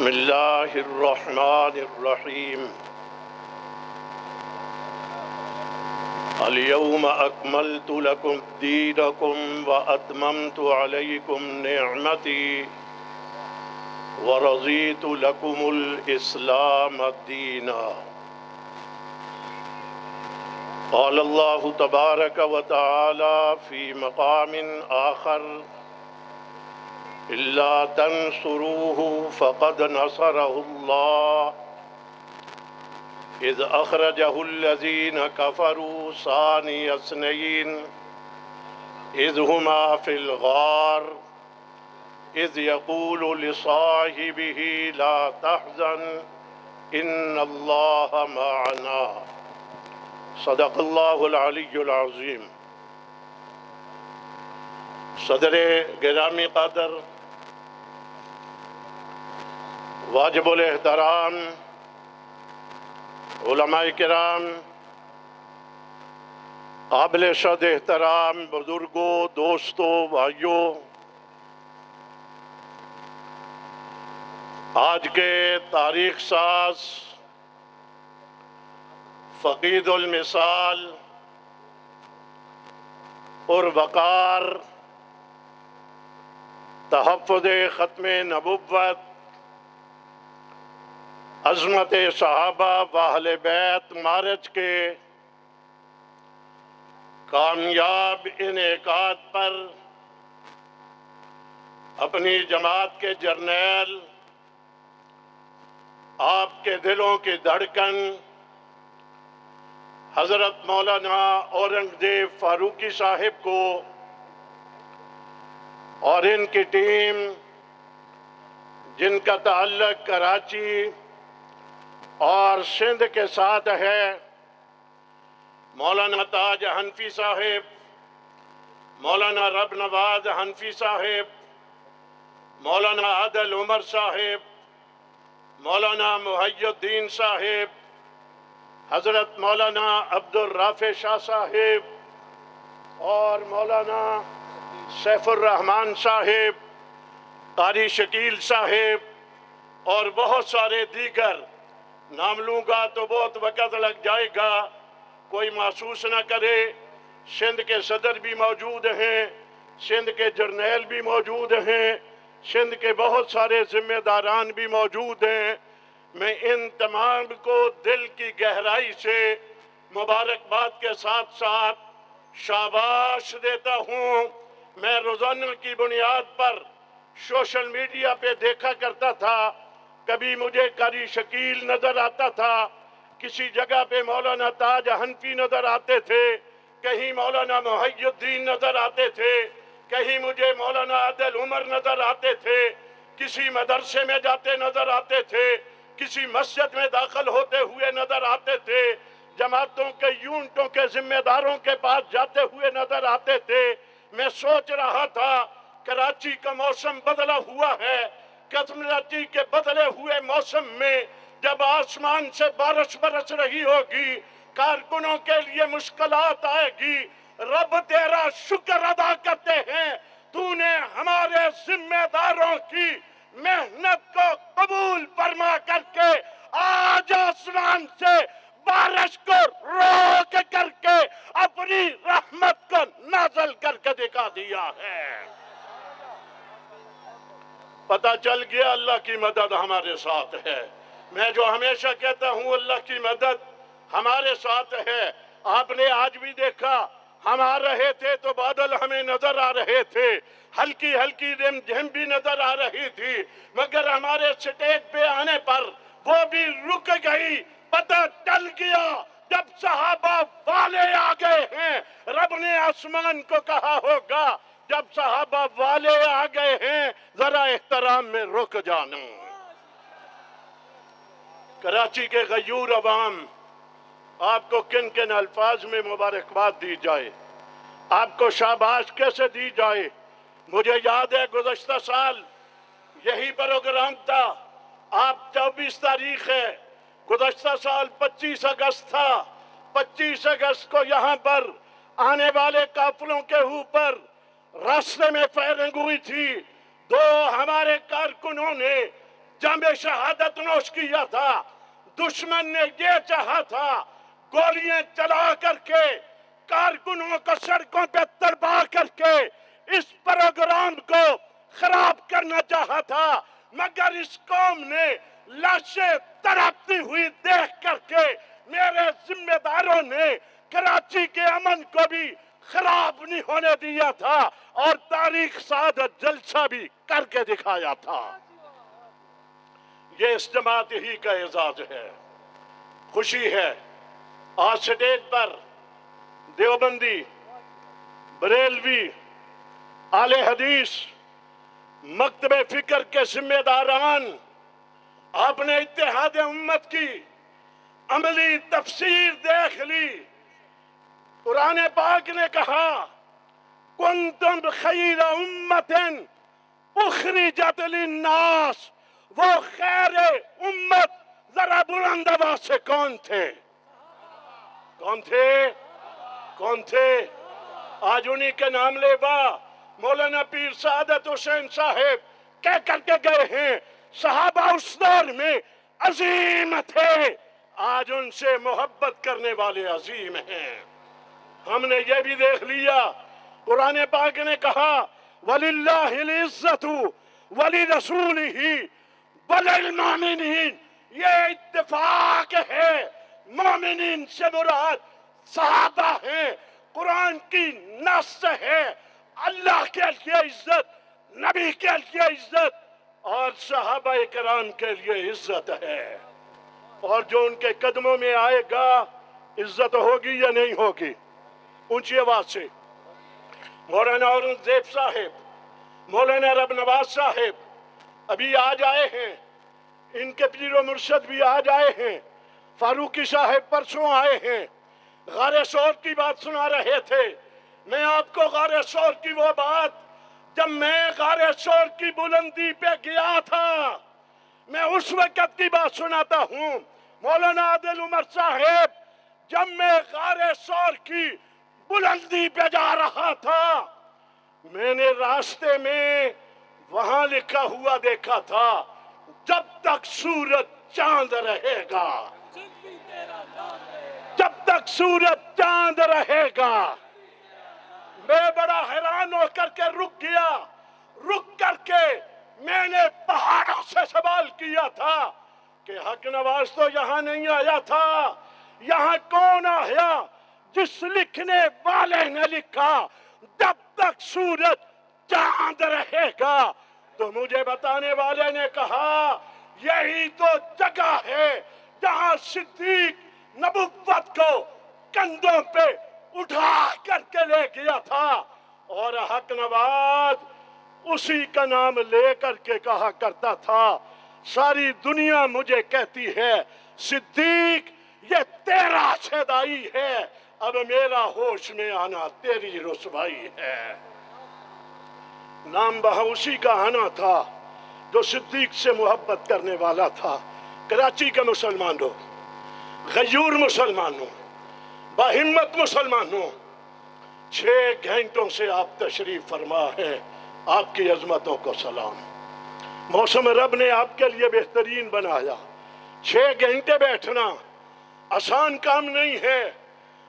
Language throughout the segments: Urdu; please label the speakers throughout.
Speaker 1: بسم اللہ الرحمن الرحیم اليوم اکملت لکم دینکم واتممت علیکم نعمتی ورضیت لکم الاسلام دینا۔ قال اللہ تبارک وتعالی فی مقام آخر إلا تنصروه فقد نصره الله إذ أخرجه الذين كفروا ثاني اثنين إذ هما في الغار إذ يقول لصاحبه لا تحزن إن الله معنا۔ صدق اللہ العلی العظیم۔ صدر گرامی قدر، واجب الاحترام علماء کرام، قابل شد احترام بزرگوں، دوستوں، بھائیوں، آج کے تاریخ ساز، فقید المثال اور وقار، تحفظ ختم نبوت، عظمت صحابہ و اہل بیت مارچ کے کامیاب انعقاد پر اپنی جماعت کے جرنیل، آپ کے دلوں کی دھڑکن حضرت مولانا اورنگزیب فاروقی صاحب کو اور ان کی ٹیم جن کا تعلق کراچی اور سندھ کے ساتھ ہے، مولانا تاج حنفی صاحب، مولانا رب نواز حنفی صاحب، مولانا عادل عمر صاحب، مولانا محی الدین صاحب، حضرت مولانا عبد الرافع شاہ صاحب اور مولانا سیف الرحمن صاحب، قاری شکیل صاحب اور بہت سارے دیگر، نام لوں گا تو بہت وقت لگ جائے گا، کوئی محسوس نہ کرے۔ سندھ کے صدر بھی موجود ہیں، سندھ کے جرنیل بھی موجود ہیں، سندھ کے بہت سارے ذمہ داران بھی موجود ہیں۔ میں ان تمام کو دل کی گہرائی سے مبارکباد کے ساتھ ساتھ شاباش دیتا ہوں۔ میں روزانہ کی بنیاد پر سوشل میڈیا پہ دیکھا کرتا تھا، کبھی مجھے قاری شکیل نظر آتا تھا، کسی جگہ پہ مولانا تاج حنفی نظر آتے تھے، کہیں مولانا محی الدین نظر آتے تھے، کہیں مجھے مولانا عادل عمر نظر آتے تھے، کسی مدرسے میں جاتے نظر آتے تھے، کسی مسجد میں داخل ہوتے ہوئے نظر آتے تھے، جماعتوں کے یونٹوں کے ذمہ داروں کے پاس جاتے ہوئے نظر آتے تھے۔ میں سوچ رہا تھا کراچی کا موسم بدلا ہوا ہے، کراچی کے بدلے ہوئے موسم میں جب آسمان سے بارش برس رہی ہوگی، کارکنوں کے لیے مشکلات آئے گی، رب تیرا شکر ادا کرتے ہیں، تو نے ہمارے ذمہ داروں کی محنت کو قبول فرما کر کے آج آسمان سے بارش کو روک کر کے اپنی رحمت کو نازل کر کے دکھا دیا ہے۔ پتہ چل گیا اللہ کی مدد ہمارے ساتھ ہے۔ میں جو ہمیشہ کہتا ہوں اللہ کی مدد ہمارے ساتھ ہے۔ آپ نے آج بھی دیکھا، ہم آ رہے تھے تو بادل ہمیں نظر آ رہے تھے، ہلکی ہلکی رم جھم بھی نظر آ رہی تھی، مگر ہمارے سٹیج پہ آنے پر وہ بھی رک گئی۔ پتہ چل گیا جب صحابہ والے آ گئے ہیں، رب نے آسمان کو کہا ہوگا جب صحابہ والے آ گئے ہیں ذرا احترام میں رک جانا۔ کراچی کے غیور عوام، آپ کو کن کن الفاظ میں مبارکباد دی جائے، آپ کو شاباش کیسے دی جائے۔ مجھے یاد ہے گزشتہ سال یہی پروگرام تھا، آپ 24 تاریخ ہے، گزشتہ سال 25 اگست تھا۔ 25 اگست کو یہاں پر آنے والے قافلوں کے اوپر راستے میں فائرنگ ہوئی تھی، دو ہمارے کارکنوں نے جنگ شہادت نوش کیا تھا، دشمن نے یہ چاہا تھا گولیاں چلا کر کے کارکنوں کو سڑکوں پہ تربا کر کے اس پروگرام کو خراب کرنا چاہا تھا، مگر اس قوم نے لاشیں تڑپتی ہوئی دیکھ کر کے میرے ذمہ داروں نے کراچی کے امن کو بھی خراب نہیں ہونے دیا تھا اور تاریخ ساز جلسہ بھی کر کے دکھایا تھا۔ یہ اس جماعت ہی کا اعزاز ہے، خوشی ہے۔ آج سٹیج پر دیوبندی، بریلوی، اہل حدیث، مکتب فکر کے ذمہ داران آپ نے اتحاد امت کی عملی تفسیر دیکھ لی۔ قرآن پاک نے کہا کنتم خیر امت اخرجت للناس، وہ خیر امت ذرا بلند آواز سے کون تھے؟ کون تھے؟ کون تھے؟ آج انہی کے نام لے با مولانا پیر سعادت حسین صاحب کہہ کر کے گئے ہیں صحابہ اس دور میں عظیم تھے، آج ان سے محبت کرنے والے عظیم ہیں۔ ہم نے یہ بھی دیکھ لیا، قرآن پاک نے کہا وَلِلَّهِ الْعِزَّةُ وَلِرَسُولِهِ وَلِلْمُؤْمِنِينَ، یہ اتفاق ہے، مومنین سے مراد صحابہ ہیں، قرآن کی نص ہے، اللہ کے لیے عزت، نبی کے لیے عزت اور صحابہ کرام کے لیے عزت ہے، اور جو ان کے قدموں میں آئے گا عزت ہوگی یا نہیں ہوگی؟ اونچی آواز سے مولانا اورنگزیب صاحب، مولانا رب نواز صاحب ابھی آج آئے ہیں، ان کے پیر و مرشد بھی آج آئے ہیں، فاروقی صاحب پرسوں آئے ہیں، غار سور کی بات سنا رہے تھے۔ میں آپ کو غار سور کی وہ بات، جب میں غار سور کی بلندی پہ گیا تھا، میں اس وقت کی بات سناتا ہوں۔ مولانا عادل عمر صاحب، جب میں غار سور کی بلندی پہ جا رہا تھا، میں نے راستے میں وہاں لکھا ہوا دیکھا تھا جب تک سورج چاند رہے گا، جب تک سورج چاند رہے گا۔ میں بڑا حیران ہو کر کے رک گیا، رک کر کے میں نے پہاڑوں سے سوال کیا تھا کہ حق نواز تو یہاں نہیں آیا تھا، یہاں کون آیا؟ جس لکھنے والے نے لکھا جب تک سورج چاند رہے گا، تو مجھے بتانے والے نے کہا یہی تو جگہ ہے جہاں صدیق نبوت کو کندھوں پہ اٹھا کر کے لے گیا تھا، اور حق نواز اسی کا نام لے کر کے کہا کرتا تھا ساری دنیا مجھے کہتی ہے صدیق یہ تیرا شیدائی ہے، اب میرا ہوش میں آنا تیری رسوائی ہے۔ نام بہا اسی کا آنا تھا جو صدیق سے محبت کرنے والا تھا۔ کراچی کے مسلمانوں، غیور مسلمانوں، باہمت مسلمانوں، 6 گھنٹوں سے آپ تشریف فرما ہے، آپ کی عظمتوں کو سلام۔ موسم رب نے آپ کے لیے بہترین بنایا، 6 گھنٹے بیٹھنا آسان کام نہیں ہے۔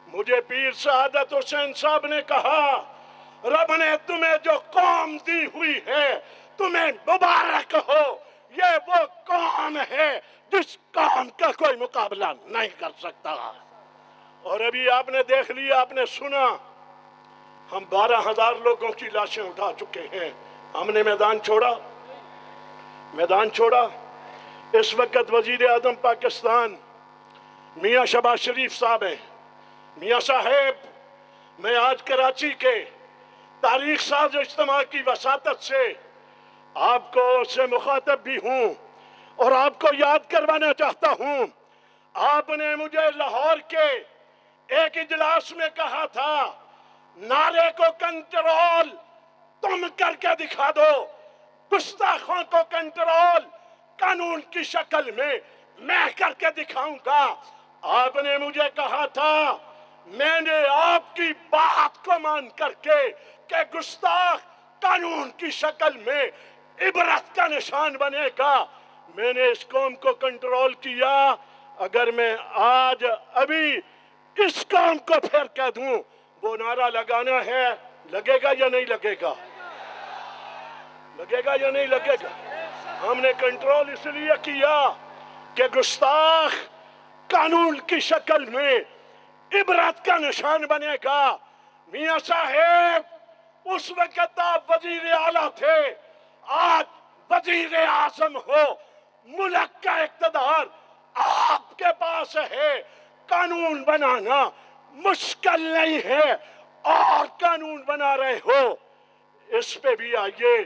Speaker 1: مجھے پیر سعادت حسین صاحب نے کہا رب نے تمہیں جو قوم دی ہوئی ہے تمہیں مبارک ہو، یہ وہ قوم ہے جس قوم کا کوئی مقابلہ نہیں کر سکتا۔ اور ابھی آپ نے دیکھ لیا، آپ نے سنا، ہم 12,000 لوگوں کی لاشیں اٹھا چکے ہیں۔ ہم نے میدان چھوڑا، میدان چھوڑا۔ اس وقت وزیر اعظم پاکستان میاں شہباز شریف صاحب ہیں۔ میاں صاحب، میں آج کراچی کے تاریخ ساز اجتماع کی وساطت سے آپ کو سے مخاطب بھی ہوں اور آپ کو یاد کروانا چاہتا ہوں، آپ نے مجھے لاہور کے ایک اجلاس میں کہا تھا نعرے کو کنٹرول تم کر کے دکھا دو، گستاخوں کو کنٹرول قانون کی شکل میں کر کے دکھاؤں گا۔ آپ نے مجھے کہا تھا، میں نے آپ کی بات کو مان کر کے کہ گستاخ قانون کی شکل میں عبرت کا نشان بنے گا، میں نے اس قوم کو کنٹرول کیا، اگر میں آج ابھی اس قوم کو پھر کہہ دوں وہ نعرہ لگانا ہے، لگے گا یا نہیں لگے گا؟ لگے گا یا نہیں لگے گا؟ ہم نے کنٹرول اس لیے کیا کہ گستاخ قانون کی شکل میں عبرت کا نشان بنے گا۔ میاں صاحب اس وقت آپ وزیر اعلیٰ تھے، آج وزیر اعظم ہو، ملک کا اقتدار آپ کے پاس ہے، قانون بنانا مشکل نہیں ہے اور قانون بنا رہے ہو۔ اس پہ بھی آئیے،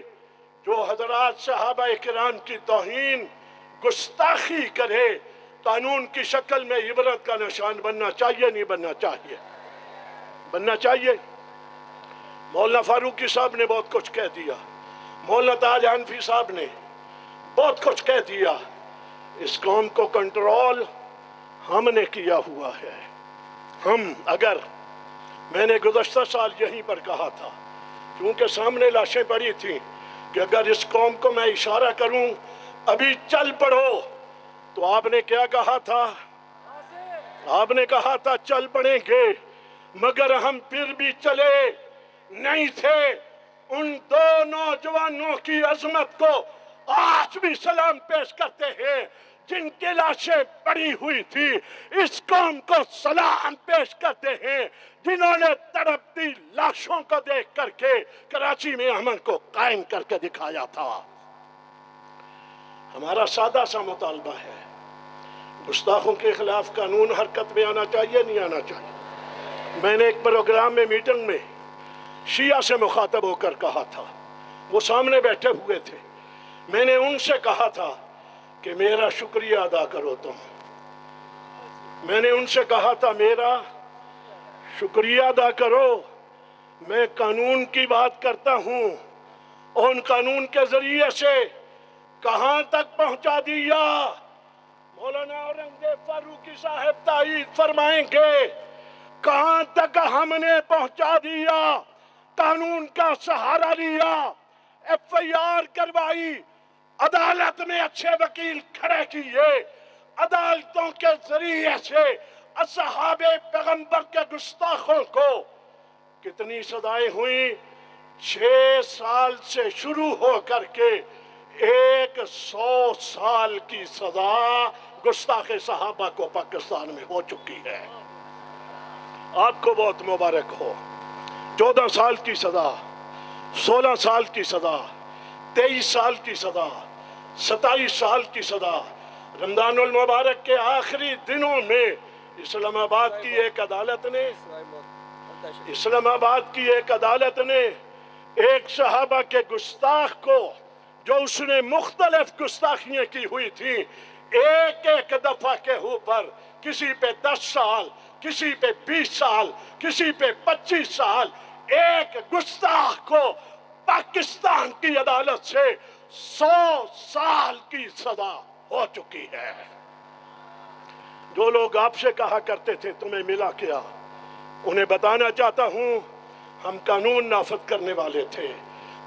Speaker 1: جو حضرات صحابہ کرام کی توہین گستاخی کرے، قانون کی شکل میں عبرت کا نشان بننا چاہیے نہیں بننا چاہیے؟ بننا چاہیے۔ مولانا فاروقی صاحب نے بہت کچھ کہہ دیا، مولانا تاج حنفی صاحب نے بہت کچھ کہہ دیا۔ اس قوم کو کنٹرول ہم نے کیا ہوا ہے۔ اگر میں نے گزشتہ سال یہیں پر کہا تھا، کیونکہ سامنے لاشیں پڑی تھیں، کہ اگر اس قوم کو میں اشارہ کروں ابھی چل پڑو، تو آپ نے کیا کہا تھا؟ آپ نے کہا تھا چل پڑیں گے، مگر ہم پھر بھی چلے نہیں تھے۔ ان دو نوجوانوں کی عظمت کو آج بھی سلام پیش کرتے ہیں، جن کی لاشیں پڑی ہوئی تھی۔ اس قوم کو سلام پیش کرتے ہیں جنہوں نے تڑپتی لاشوں کو دیکھ کر کے کراچی میں امن کو قائم کر کے دکھایا تھا۔ ہمارا سادہ سا مطالبہ ہے، گستاخوں کے خلاف قانون حرکت میں آنا چاہیے نہیں آنا چاہیے؟ میں نے ایک پروگرام میں میٹنگ میں شیعہ سے مخاطب ہو کر کہا تھا، وہ سامنے بیٹھے ہوئے تھے، میں نے ان سے کہا تھا کہ میرا شکریہ ادا کرو تم۔ میں نے ان سے کہا تھا میرا شکریہ ادا کرو، میں قانون کی بات کرتا ہوں، اور ان قانون کے ذریعے سے کہاں تک پہنچا دیا؟ مولانا اورنگزیب فاروقی صاحب تائید فرمائیں گے، کہاں تک ہم نے پہنچا دیا؟ قانون کا سہارا لیا، ایف آئی آر کروائی، عدالت میں اچھے وکیل کھڑے کیے، عدالتوں کے ذریعے سے اصحاب پیغمبر کے گستاخوں کو کتنی سزائیں ہوئیں؟ 6 سال سے شروع ہو کر کے 100 سال کی سزا گستاخ صحابہ کو پاکستان میں ہو چکی ہے۔ آپ کو بہت مبارک ہو۔ 14 سال کی سزا، 16 سال کی سزا، 23 سال کی سزا، 27 سال کی سزا۔ رمضان المبارک کے آخری دنوں میں اسلام آباد کی ایک عدالت نے ایک صحابہ کے گستاخ کو، جو اس نے مختلف گستاخیاں کی ہوئی تھی، ایک دفعہ کے اوپر کسی پہ 10 سال، کسی پہ 20 سال، کسی پہ 25 سال، ایک گستاخ کو پاکستان کی عدالت سے 100 سال کی سزا ہو چکی ہے۔ جو لوگ آپ سے کہا کرتے تھے تمہیں ملا کیا، انہیں بتانا چاہتا ہوں، ہم قانون نافذ کرنے والے تھے،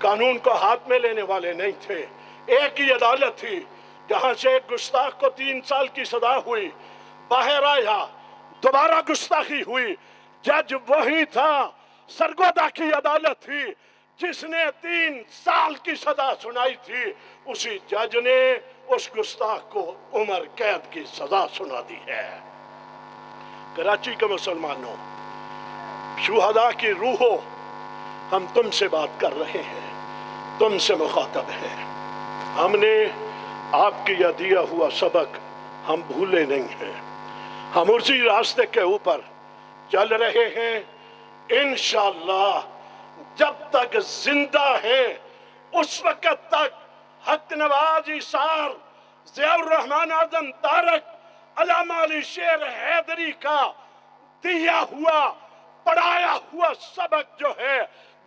Speaker 1: قانون کو ہاتھ میں لینے والے نہیں تھے۔ ایک ہی عدالت تھی جہاں سے ایک گستاخ کو 3 سال کی سزا ہوئی، باہر آیا، دوبارہ گستاخی ہوئی، جج وہی تھا۔ سرگودا کی عدالت تھی جس نے 3 سال کی سزا سنائی تھی، اسی جج نے اس گستاخ کو عمر قید کی سزا سنا دی ہے۔ کراچی کے مسلمانوں، شہداء کی روحوں، ہم تم سے بات کر رہے ہیں، تم سے مخاطب ہیں۔ ہم نے آپ کی یہ دیا ہوا سبق ہم بھولے نہیں ہیں، ہم اسی راستے کے اوپر چل رہے ہیں۔ انشاءاللہ جب تک زندہ ہیں اس وقت تک حق نواز ایثار، ضیاء الرحمن اعظم طارق، علامہ علی شیر حیدری کا دیا ہوا پڑھایا ہوا سبق جو ہے،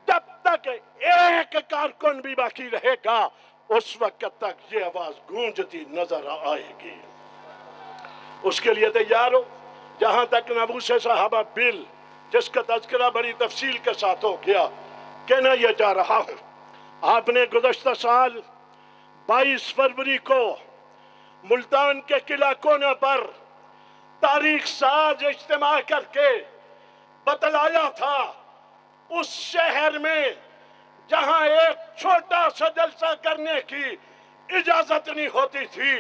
Speaker 1: جب تک ایک کارکن بھی باقی رہے گا اس وقت تک یہ آواز گونجتی نظر آئے گی۔ اس کے لیے تیار ہو۔ جہاں تک نبوس صحابہ بل، جس کا تذکرہ بڑی تفصیل کے ساتھ ہو گیا، کہنا یہ جا رہا ہوں، آپ نے گزشتہ سال 22 فروری کو ملتان کے قلعہ کونا پر تاریخ ساز اجتماع کر کے بتلایا تھا، اس شہر میں جہاں ایک چھوٹا سا جلسہ کرنے کی اجازت نہیں ہوتی تھی،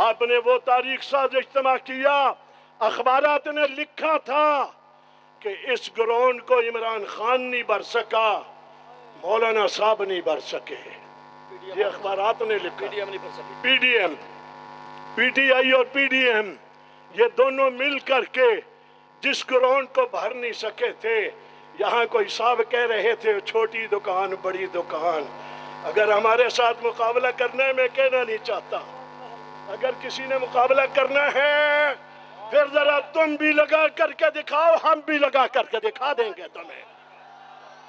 Speaker 1: آپ نے وہ تاریخ ساز اجتماع کیا۔ اخبارات نے لکھا تھا کہ اس گراؤنڈ کو عمران خان نہیں بھر سکا، مولانا صاحب نہیں بھر سکے، یہ اخبارات نے لکھا۔ P D M, P T I اور پی ڈی ایم یہ دونوں مل کر کے جس گراؤنڈ کو بھر نہیں سکے تھے، یہاں کوئی صاحب کہہ رہے تھے چھوٹی دکان بڑی دکان۔ اگر ہمارے ساتھ مقابلہ کرنا ہے، میں کہنا نہیں چاہتا، اگر کسی نے مقابلہ کرنا ہے پھر ذرا تم بھی لگا کر کے دکھاؤ، ہم بھی لگا کر کے دکھا دیں گے تمہیں،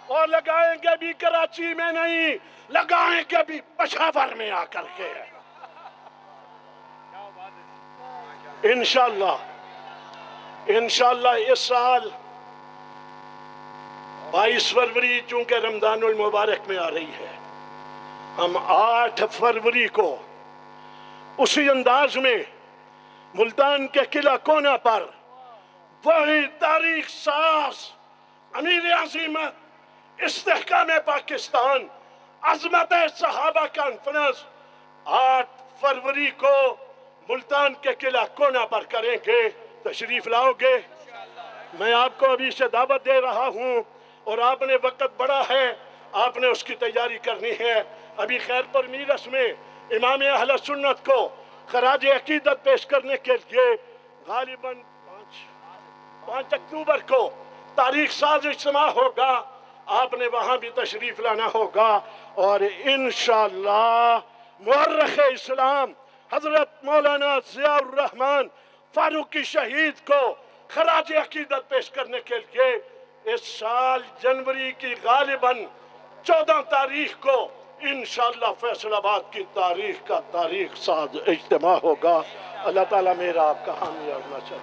Speaker 1: اور لگائیں گے بھی کراچی میں نہیں، لگائیں گے بھی پشاور میں آ کر کے۔ انشاءاللہ اس سال 22 فروری چونکہ رمضان المبارک میں آ رہی ہے، ہم 8 فروری کو اسی انداز میں ملتان کے قلعہ کونا پر وہی تاریخ ساز امیر عظیمت استحکام پاکستان عظمت صحابہ کانفرنس 8 فروری کو ملتان کے قلعہ کونا پر کریں گے۔ تشریف لاؤ گے؟ میں آپ کو ابھی سے دعوت دے رہا ہوں، اور آپ نے وقت بڑا ہے، آپ نے اس کی تیاری کرنی ہے۔ ابھی خیر پر میرس میں امام اہل سنت کو خراج عقیدت پیش کرنے کے لیے غالباً 5 اکتوبر کو تاریخ ساز اجتماع ہوگا، آپ نے وہاں بھی تشریف لانا ہوگا، اور انشاءاللہ مورخ اسلام حضرت مولانا ضیاء الرحمن فاروقی شہید کو خراج عقیدت پیش کرنے کے لیے اس سال جنوری کی غالباً 14 تاریخ کو انشاءاللہ فیصل آباد کی تاریخ کا تاریخ ساز اجتماع ہوگا۔ اللہ تعالیٰ میرا آپ کا حامی اور ناصر